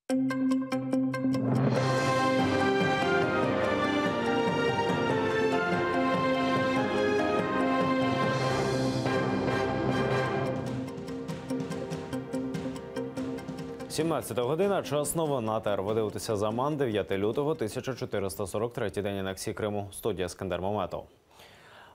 «17 година. Час новин на ТР. Ви дивитеся «Заман», 9 лютого, 1443-й день анексії Криму. Студія Скандер Маметов.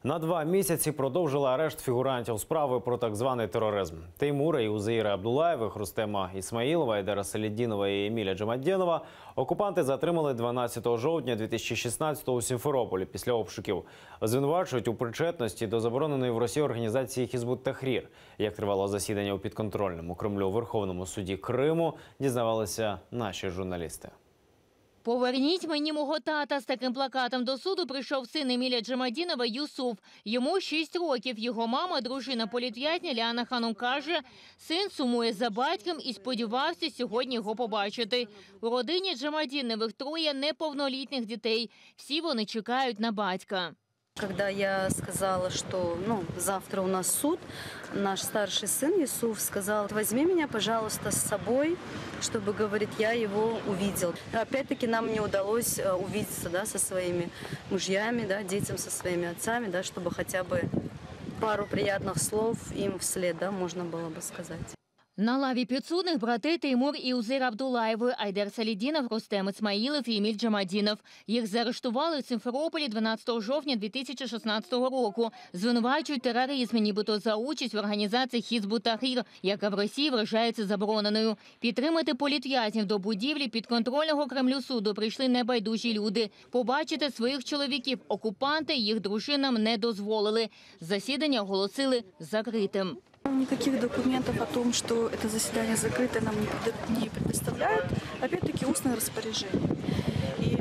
На 2 місяці продовжили арешт фігурантів справи про так званий тероризм. Теймура і Узеїра Абдулаєвих, Рустема Ісмаїлова, Айдера Салідінова і Еміля Джамадєнова окупанти затримали 12 жовтня 2016-го у Сімферополі після обшуків. Звинувачують у причетності до забороненої в Росії організації Хізбут Тахрір. Як тривало засідання у підконтрольному Кремлю Верховному суді Криму, дізнавалися наші журналісти. «Поверніть мені мого тата» – з таким плакатом до суду прийшов син Еміля Джамадінова Юсуф. Йому 6 років. Його мама, дружина політв'язня Ліана Ханум, каже, син сумує за батьком і сподівався сьогодні його побачити. У родині Джамадінових 3 неповнолітніх дітей. Всі вони чекають на батька. Когда я сказала, что завтра у нас суд, наш старший сын Юсуф сказал: возьми меня, пожалуйста, с собой, чтобы, говорит, я его увидел. Опять-таки нам не удалось увидеться, со своими мужьями, детям со своими отцами, чтобы хотя бы пару приятных слов им вслед, можно было бы сказать. На лаві підсудних брати Теймур і Узеїр Абдулаєви, Айдер Салідінов, Рустем Ісмаїлов і Еміль Джамадінов. Їх заарештували у Сімферополі 12 жовтня 2016 року. Звинувачують тероризмі, нібито за участь в організації Хізбут Тахрір, яка в Росії вважається забороненою. Підтримати політв'язнів до будівлі підконтрольного Кремлю суду прийшли небайдужі люди. Побачити своїх чоловіків окупанти їх дружинам не дозволили. Засідання оголосили закритим. Никаких документов о том, что это заседание закрыто, нам не предоставляют. Опять-таки устное распоряжение. И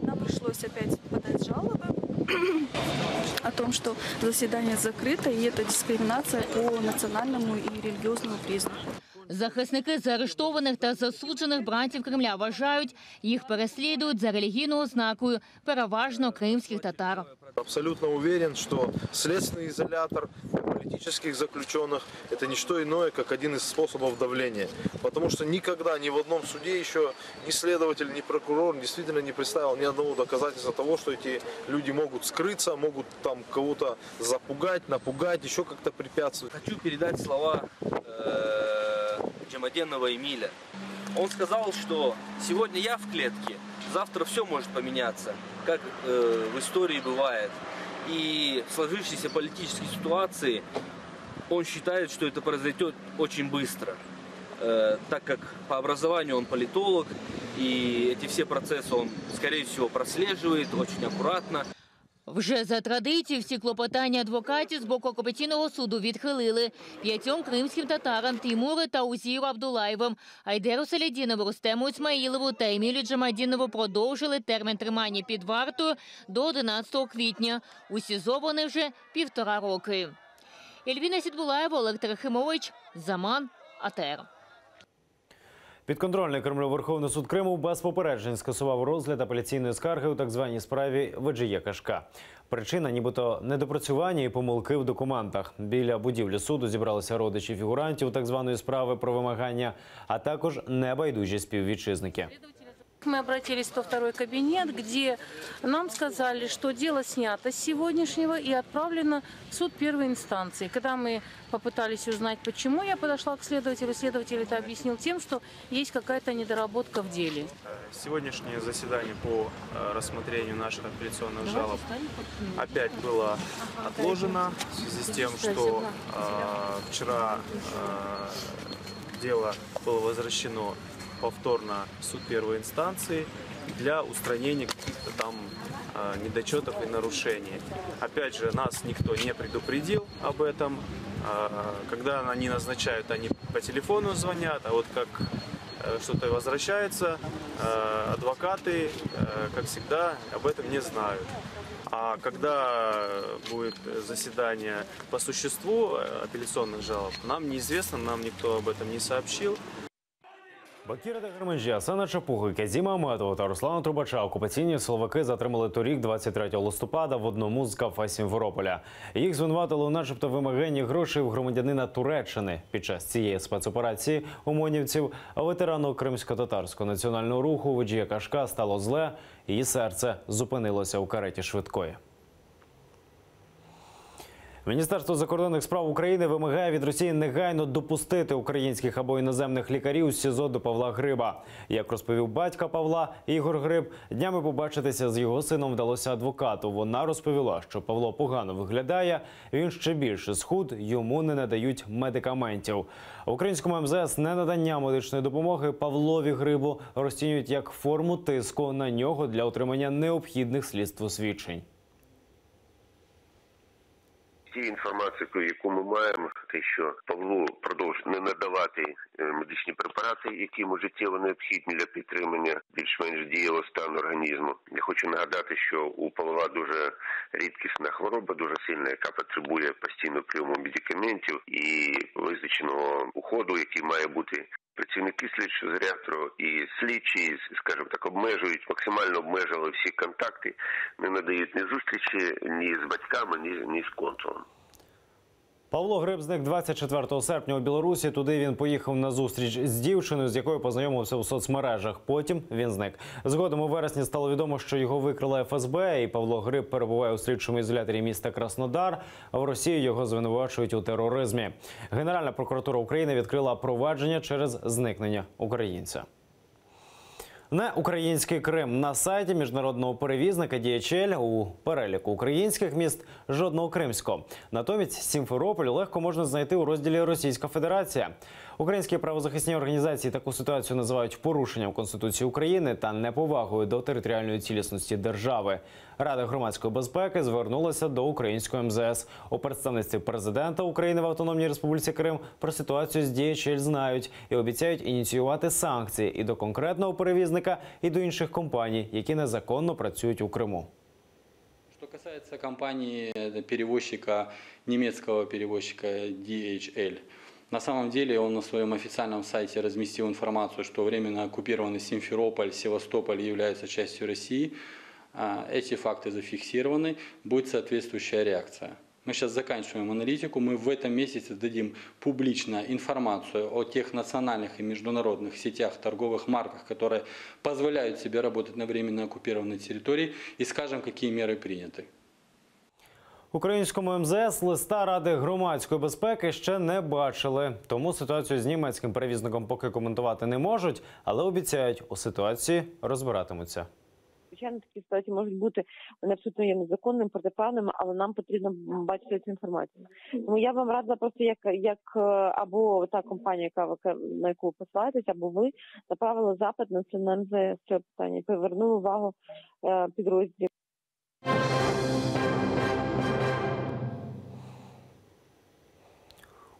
нам пришлось опять подать жалобы о том, что заседание закрыто, и это дискриминация по национальному и религиозному признаку. Захисники заарештованих та засуджених бранців Кремля вважають, їх переслідують за релігійною ознакою, переважно кримських татар. Абсолютно уверен, что следственный изолятор политических заключенных – это не что иное, как один из способов давления. Потому что никогда ни в одном суде еще ни следователь, ни прокурор действительно не представил ни одного доказательства того, что эти люди могут скрыться, могут там кого-то запугать, напугать, еще как-то препятствовать. Хочу передать слова Джамаденова Эмиля. Он сказал, что сегодня я в клетке, завтра все может поменяться, как в истории бывает. И в сложившейся политической ситуации он считает, что это произойдет очень быстро, так как по образованию он политолог, и эти все процессы он, скорее всего, прослеживает очень аккуратно. Вже за традицією всі клопотання адвокатів з боку окупаційного суду відхилили. 5 кримським татарам Теймуру та Узеїру Абдулаєвим, Айдеру Салідінову, Рустему Ісмаїлову та Емілю Джамадінову продовжили термін тримання під вартою до 11 квітня. У СІЗО вони вже 1,5 роки. Ельвіна Сідбулаєва, Олег Терехимович, Заман, АТР. Підконтрольний Кремлю Верховний суд Криму без попереджень скасував розгляд апеляційної скарги у так званій справі Веджія Кашка. Причина – нібито недопрацювання і помилки в документах. Біля будівлі суду зібралися родичі фігурантів так званої справи про вимагання, а також небайдужі співвітчизники. Мы обратились в 102-й кабинет, где нам сказали, что дело снято с сегодняшнего и отправлено в суд первой инстанции. Когда мы попытались узнать, почему, я подошла к следователю. Следователь это объяснил тем, что есть какая-то недоработка в деле. Сегодняшнее заседание по рассмотрению наших апелляционных жалоб опять было отложено в связи с тем, что вчера дело было возвращено повторно в суд первой инстанции для устранения каких-то там недочетов и нарушений. Опять же, нас никто не предупредил об этом. Когда они назначают, они по телефону звонят, а вот как что-то возвращается, адвокаты, как всегда, об этом не знают. А когда будет заседание по существу апелляционных жалоб, нам неизвестно, нам никто об этом не сообщил. Бакіра Дегерменджі, Асана Чапуги, Казіма Аметова та Руслана Трубача окупаційні силовики затримали торік, 23 листопада, в одному з кафе Сімферополя. Їх звинуватили у начебто вимаганні грошей у громадянина Туреччини. Під час цієї спецоперації ОМОНівців ветерану Кримсько-татарського національного руху Веджія Кашка стало зле, її серце зупинилося у кареті швидкої. Міністерство закордонних справ України вимагає від Росії негайно допустити українських або іноземних лікарів з СІЗО до Павла Гриба. Як розповів батька Павла, Ігор Гриб, днями побачитися з його сином вдалося адвокату. Вона розповіла, що Павло погано виглядає, він ще більше схуд, йому не надають медикаментів. Українському МЗС ненадання медичної допомоги Павлові Грибу розцінюють як форму тиску на нього для отримання необхідних слідству свідчень. Ті інформації, яку ми маємо, те, що Павлу продовжують не надавати медичні препарати, які йому життєво необхідні для підтримання більш-менш дієвого стану організму. Я хочу нагадати, що у Павла дуже рідкісна хвороба, дуже сильна, яка потребує постійного прийому медикаментів і визначеного уходу, який має бути. Працівники слідчого ізолятору і слідчі, скажімо так, обмежують, максимально обмежили всі контакти, не надають ні зустрічі ні з батьками, ні з консулом. Павло Гриб зник 24 серпня у Білорусі. Туди він поїхав на зустріч з дівчиною, з якою познайомився у соцмережах. Потім він зник. Згодом у вересні стало відомо, що його викрила ФСБ, і Павло Гриб перебуває у слідчому ізоляторі міста Краснодар. В Росії його звинувачують у тероризмі. Генеральна прокуратура України відкрила провадження через зникнення українця. Не український Крим. На сайті міжнародного перевізника DHL у переліку українських міст жодного кримського. Натомість Сімферополь легко можна знайти у розділі Російська Федерація. Українські правозахисні організації таку ситуацію називають порушенням Конституції України та неповагою до територіальної цілісності держави. Рада громадської безпеки звернулася до українського МЗС. У представництві президента України в Автономній Республіці Крим про ситуацію з DHL знають і обіцяють ініціювати санкції і до конкретного перевізника, і до інших компаній, які незаконно працюють у Криму. Что касается компании перевозчика, немецкого перевозчика DHL, на самом деле он на своем официальном сайте разместил информацию, что временно оккупированный Симферополь, Севастополь являются частью России. Эти факты зафиксированы, будет соответствующая реакция. Мы сейчас заканчиваем аналитику, мы в этом месяце дадим публично информацию о тех национальных и международных сетях, торговых марках, которые позволяют себе работать на временно оккупированной территории, и скажем, какие меры приняты. Українському МЗС листа Ради громадської безпеки ще не бачили. Тому ситуацію з німецьким перевізником поки коментувати не можуть, але обіцяють, у ситуації розбиратимуться. Звичайно, такі ситуації можуть бути, вони абсолютно є незаконними, протиправними, але нам потрібно бачити цю інформацію. Тому я вам радила просто, як або та компанія, на яку ви посилаєтесь, або ви направили запит на МЗС цього питання і привернули увагу підрозділів.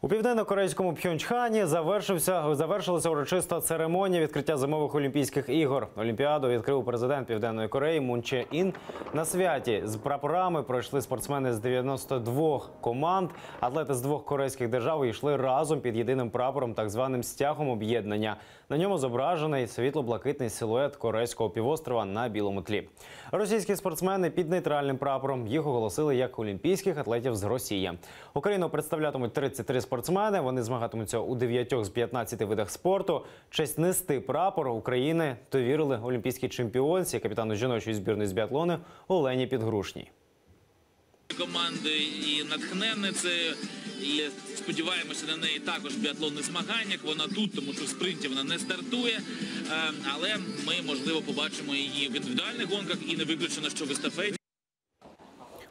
У південно-корейському Пхьончхані завершилася урочиста церемонія відкриття зимових Олімпійських ігор. Олімпіаду відкрив президент Південної Кореї Мун Чже Ін. На святі з прапорами пройшли спортсмени з 92 команд. Атлети з двох корейських держав йшли разом під єдиним прапором, так званим стягом об'єднання. На ньому зображений світло-блакитний силует корейського півострова на білому тлі. Російські спортсмени під нейтральним прапором. Їх оголосили як олімпійських атлетів з Росії. Україну представлятимуть 33 спортсмени. Вони змагатимуться у 9 з 15 видах спорту. Честь нести прапор України довірили олімпійській чемпіонці, капітану жіночої збірної з біатлону Олені Підгрушній. Команди і натхненниці, і сподіваємося на неї також в біатлонних змаганнях. Вона тут, тому що в спринті вона не стартує, але ми, можливо, побачимо її в індивідуальних гонках і не виключено, що в естафеті.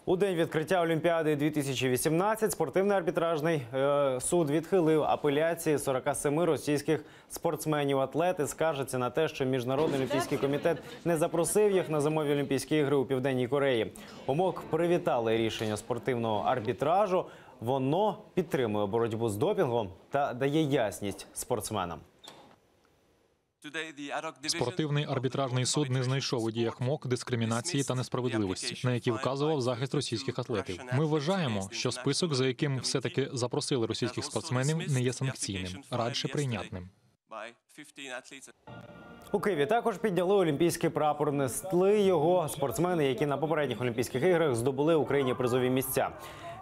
У день відкриття Олімпіади 2018 спортивний арбітражний суд відхилив апеляції 47 російських спортсменів. Атлети скаржаться на те, що Міжнародний олімпійський комітет не запросив їх на зимові Олімпійські ігри у Південній Кореї. ОМОК привітали рішення спортивного арбітражу. Воно підтримує боротьбу з допінгом та дає ясність спортсменам. Спортивний арбітражний суд не знайшов у діях МОК дискримінації та несправедливості, на які вказував захист російських атлетів. Ми вважаємо, що список, за яким все-таки запросили російських спортсменів, не є санкційним, радше прийнятним. У Києві також підняли олімпійський прапор. Несли його спортсмени, які на попередніх Олімпійських іграх здобули Україні призові місця.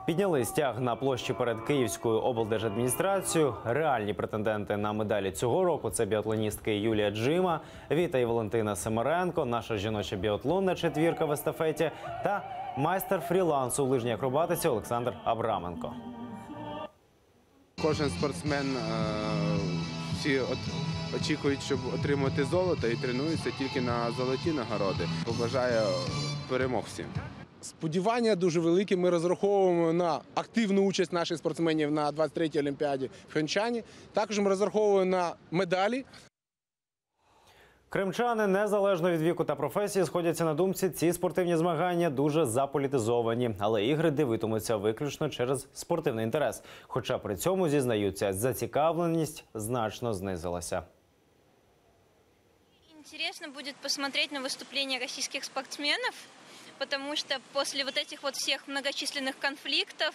Підняли стяг на площі перед Київською облдержадміністрацією. Реальні претенденти на медалі цього року – це біатлоністки Юлія Джима, Віта і Валентина Семеренко, наша жіноча біатлонна четвірка в естафеті та майстер фрілансу в лижній акробатиці Олександр Абраменко. Кожен спортсмен, всі очікують, щоб отримати золото і тренуються тільки на золоті нагороди. Побажаю перемог всім. Сподівання дуже великі. Ми розраховуємо на активну участь наших спортсменів на 23-й Олімпіаді в Пхьончхані. Також ми розраховуємо на медалі. Кримчани, незалежно від віку та професії, сходяться на думці, ці спортивні змагання дуже заполітизовані. Але ігри дивитимуться виключно через спортивний інтерес. Хоча при цьому, зізнаються, зацікавленість значно знизилася. Интересно будет посмотреть на выступления российских спортсменов, потому что после вот этих вот всех многочисленных конфликтов,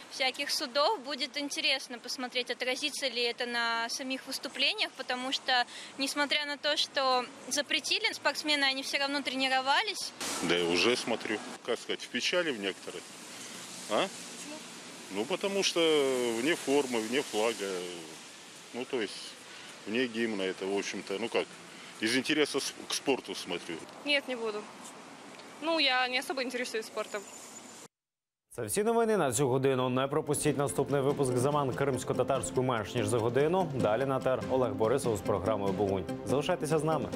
всяких судов, будет интересно посмотреть, отразится ли это на самих выступлениях, потому что, несмотря на то, что запретили, спортсмены, они все равно тренировались. Да я уже смотрю, как сказать, в печали в некоторых. А? Ну, потому что вне формы, вне флага, ну, то есть вне гимна, это, в общем-то, ну как, из интереса к спорту смотрю. Нет, не буду. Ну, я не особо интересуюсь спортом. Це всі новини на цю годину. Не пропустіть наступний випуск «Заман кримсько-татарською» менш ніж за годину. Далі на ТР Олег Борисов з програмою «Бугунь». Залишайтеся з нами.